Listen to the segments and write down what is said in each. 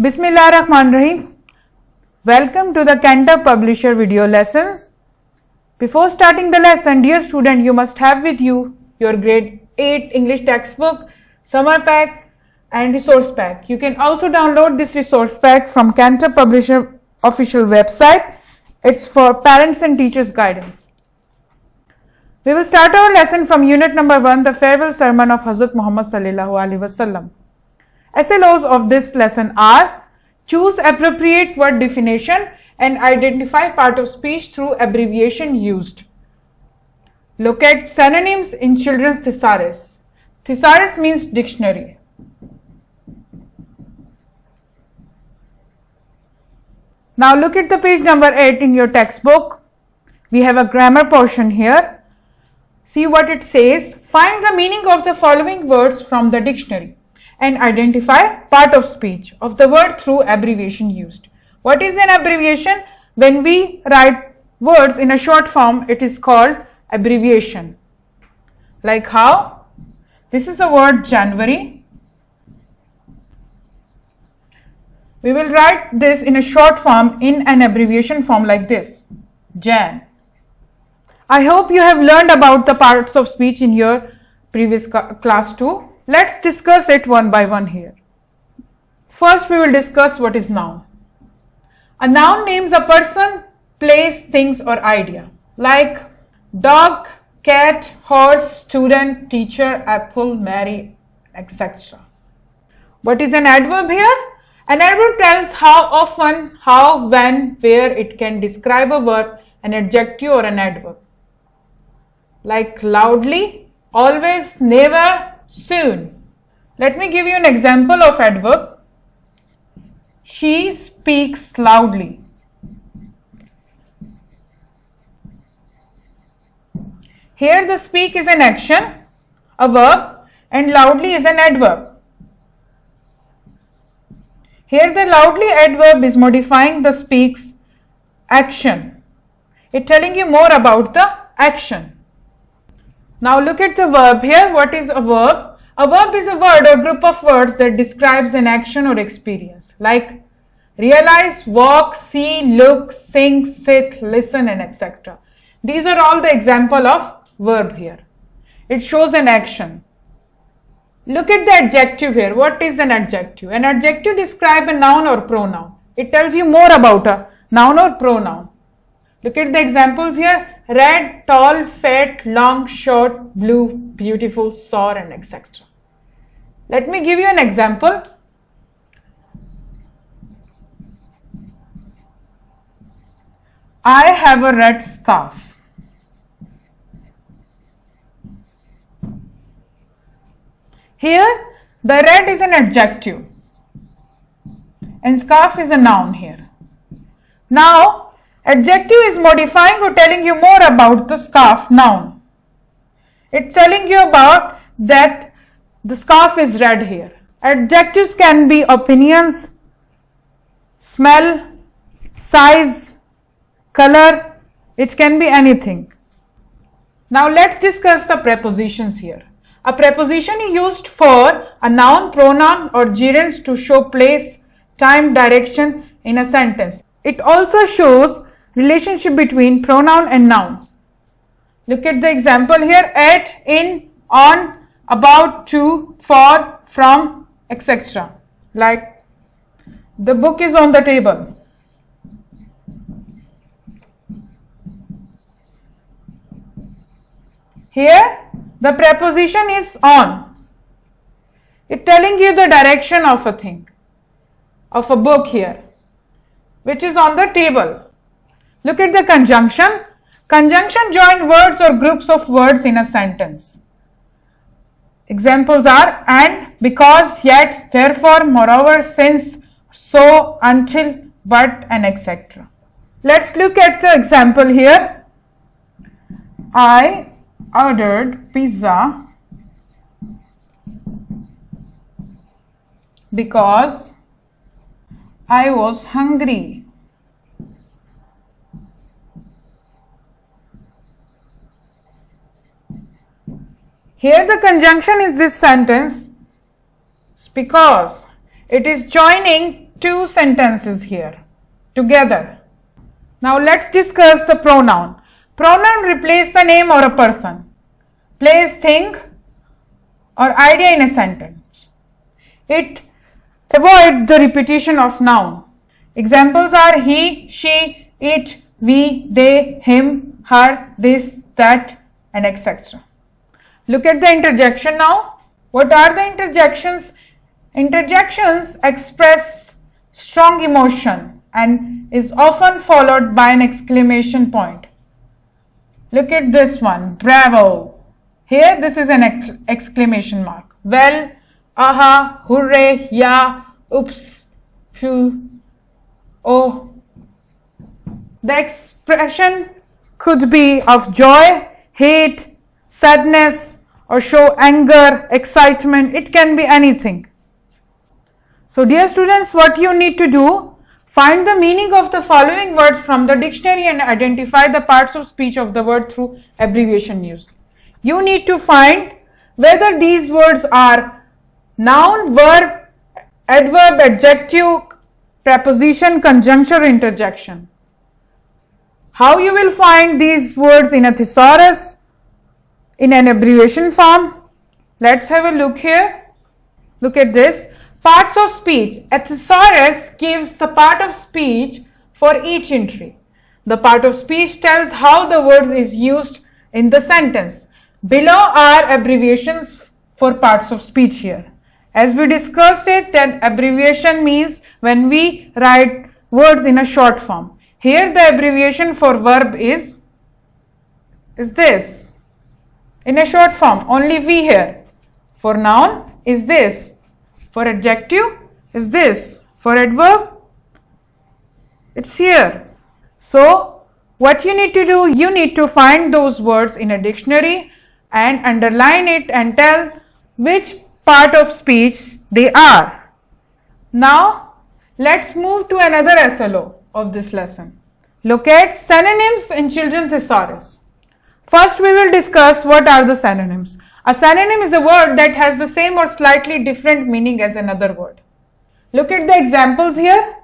Bismillahirrahmanirrahim. Welcome to the Cantab Publisher video lessons. Before starting the lesson, dear student, you must have with you your grade 8 English textbook, summer pack and resource pack. You can also download this resource pack from Cantab Publisher official website. It's for parents and teachers guidance. We will start our lesson from unit number 1, the farewell sermon of Hazrat Muhammad sallallahu alaihi wasallam. SLOs of this lesson are: choose appropriate word definition and identify part of speech through abbreviation used. Locate synonyms in children's thesaurus. Thesaurus means dictionary. Now look at the page number 8 in your textbook. We have a grammar portion here. See what it says. Find the meaning of the following words from the dictionary and identify part of speech of the word through abbreviation used. What is an abbreviation? When we write words in a short form, it is called abbreviation. Like how? This is a word January. We will write this in a short form in an abbreviation form like this, Jan. I hope you have learned about the parts of speech in your previous class too. Let's discuss it one by one here. First, we will discuss what is noun. A noun names a person, place, things or idea, like dog, cat, horse, student, teacher, apple, Mary, etc. What is an adverb here? An adverb tells how often, how, when, where. It can describe a verb, an adjective or an adverb. Like loudly, always, never, soon. Let me give you an example of adverb. She speaks loudly. Here the speak is an action, a verb, and loudly is an adverb. Here the loudly adverb is modifying the speaks action. It's telling you more about the action. Now look at the verb here. What is a verb? A verb is a word or group of words that describes an action or experience, like realize, walk, see, look, sing, sit, listen, and etc. These are all the example of verb here. It shows an action. Look at the adjective here. What is an adjective? An adjective describes a noun or pronoun. It tells you more about a noun or pronoun. Look at the examples here. Red, tall, fat, long, short, blue, beautiful, sour, and etc. Let me give you an example. I have a red scarf. Here, the red is an adjective and scarf is a noun here. Now, adjective is modifying or telling you more about the scarf noun. It's telling you about that the scarf is red here. Adjectives can be opinions, smell, size, color. It can be anything. Now let's discuss the prepositions here. A preposition is used for a noun, pronoun or gerunds to show place, time, direction in a sentence. It also shows relationship between pronoun and nouns. Look at the example here: at, in, on, about, to, for, from, etc. Like the book is on the table. Here the preposition is on. It's telling you the direction of a thing, of a book here, which is on the table. Look at the conjunction. Conjunction join words or groups of words in a sentence. Examples are and, because, yet, therefore, moreover, since, so, until, but, and etc. Let's look at the example here. I ordered pizza because I was hungry. Here the conjunction in this sentence is because. It is joining two sentences here together. Now let's discuss the pronoun. Pronoun replace the name or a person, place thing or idea in a sentence. It avoids the repetition of noun. Examples are he, she, it, we, they, him, her, this, that, and etc. Look at the interjection now. What are the interjections? Interjections express strong emotion and is often followed by an exclamation point. Look at this one, bravo. Here this is an exclamation mark. Well, aha, hooray, yeah, oops, phew, oh. The expression could be of joy, hate, sadness, or show anger, excitement. It can be anything. So dear students, what you need to do, find the meaning of the following words from the dictionary and identify the parts of speech of the word through abbreviation use. You need to find whether these words are noun, verb, adverb, adjective, preposition, conjunction, or interjection. How you will find these words in a thesaurus, in an abbreviation form? Let's have a look here. Look at this. Parts of speech. A thesaurus gives the part of speech for each entry. The part of speech tells how the word is used in the sentence. Below are abbreviations for parts of speech here. As we discussed it, that abbreviation means when we write words in a short form. Here the abbreviation for verb is this. In a short form, only V here. For noun is this. For adjective is this. For adverb, it's here. So, what you need to do, you need to find those words in a dictionary and underline it and tell which part of speech they are. Now, let's move to another SLO of this lesson. Look at synonyms in children's thesaurus. First, we will discuss what are the synonyms. A synonym is a word that has the same or slightly different meaning as another word. Look at the examples here.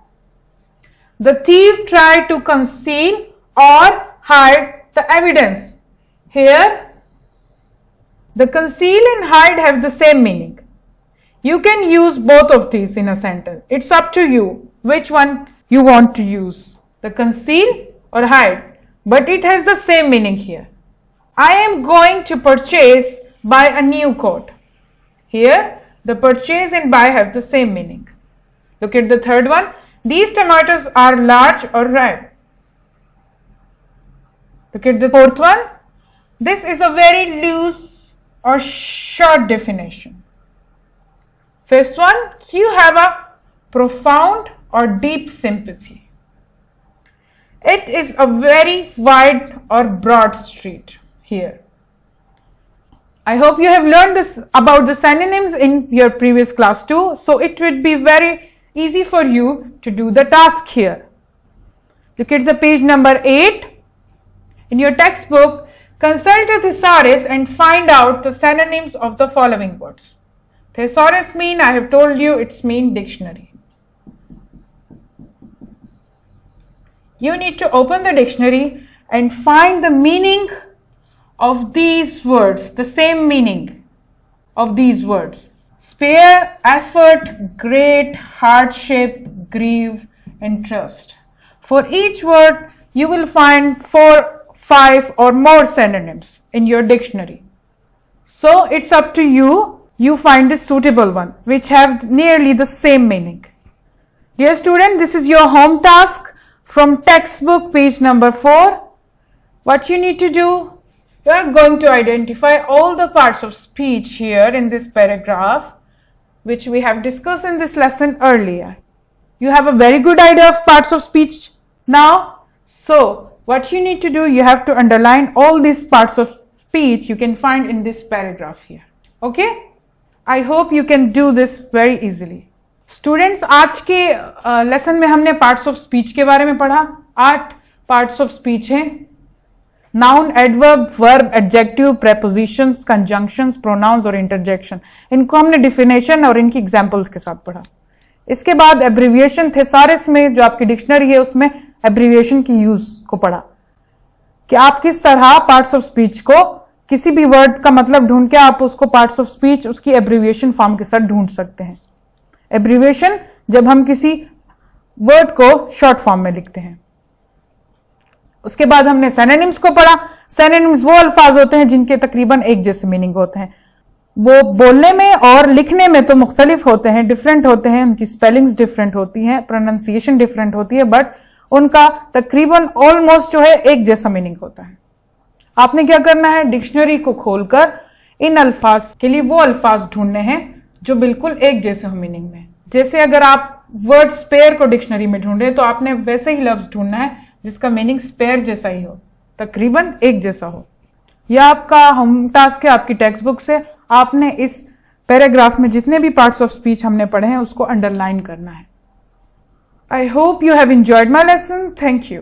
The thief tried to conceal or hide the evidence. Here, the conceal and hide have the same meaning. You can use both of these in a sentence. It's up to you which one you want to use. The conceal or hide. But it has the same meaning here. I am going to purchase, buy a new coat. Here, the purchase and buy have the same meaning. Look at the third one. These tomatoes are large or ripe. Look at the fourth one. This is a very loose or short definition. Fifth one, you have a profound or deep sympathy. It is a very wide or broad street here. I hope you have learned this about the synonyms in your previous class too. So it would be very easy for you to do the task here. Look at the page number 8. In your textbook, consult a thesaurus and find out the synonyms of the following words. Thesaurus mean, I have told you, it's mean dictionary. You need to open the dictionary and find the meaning of these words, the same meaning of these words. Spare, effort, great, hardship, grieve, and trust. For each word, you will find 4, 5 or more synonyms in your dictionary. So it's up to you. You find the suitable one, which have nearly the same meaning. Dear student, this is your home task from textbook page number 4. What you need to do, you are going to identify all the parts of speech here in this paragraph, which we have discussed in this lesson earlier. You have a very good idea of parts of speech now. So, what you need to do, you have to underline all these parts of speech you can find in this paragraph here. Okay? I hope you can do this very easily. Students, आज के lesson में हमने parts of speech के बारे में पढ़ा. 8 parts of speech हैं. Noun, adverb, verb, adjective, prepositions, conjunctions, pronouns और इंटरजेक्शन. इनको हमने डिफिनेशन और इनकी एग्जांपल्स के साथ पढ़ा. इसके बाद एब्रिविएशन थेसारस में जो आपकी डिक्शनरी है उसमें एब्रिविएशन की यूज को पढ़ा कि आप किस तरह पार्ट्स ऑफ स्पीच को किसी भी वर्ड का मतलब ढूंढ के आप उसको पार्ट्स ऑफ स्पीच उसकी एब्रिविएशन फॉर्म के साथ ढूंढ सकते हैं। एब्रिविएशन जब हम किसी वर्ड को शॉर्ट फॉर्म में लिखते हैं। उसके बाद हमने सिनोनिम्स को पढ़ा। सिनोनिम्स वो अल्फाज होते हैं जिनके तकरीबन एक जैसे मीनिंग होते हैं। वो बोलने में और लिखने में तो मुख्तलिफ होते हैं, डिफरेंट होते हैं, उनकी स्पेलिंग्स डिफरेंट होती हैं, प्रोनाउंसिएशन डिफरेंट होती है, बट उनका तकरीबन ऑलमोस्ट जो है एक जैसा मीनिंग होता है। आपने क्या करना है, डिक्शनरी को खोलकर इन अल्फाज के लिए वो अल्फाज ढूंढने हैं जो बिल्कुल एक जैसे हो मीनिंग में। जैसे अगर आप वर्ड स्पेयर को डिक्शनरी में ढूंढे तो आपने वैसे ही लफ्ज ढूंढना है जिसका मीनिंग स्पेयर जैसा ही हो, तकरीबन एक जैसा हो। यह आपका होम टास्क है आपकी टेक्स्ट बुक से। आपने इस पैराग्राफ में जितने भी पार्ट्स ऑफ स्पीच हमने पढ़े हैं उसको अंडरलाइन करना है। I hope you have enjoyed my lesson. Thank you.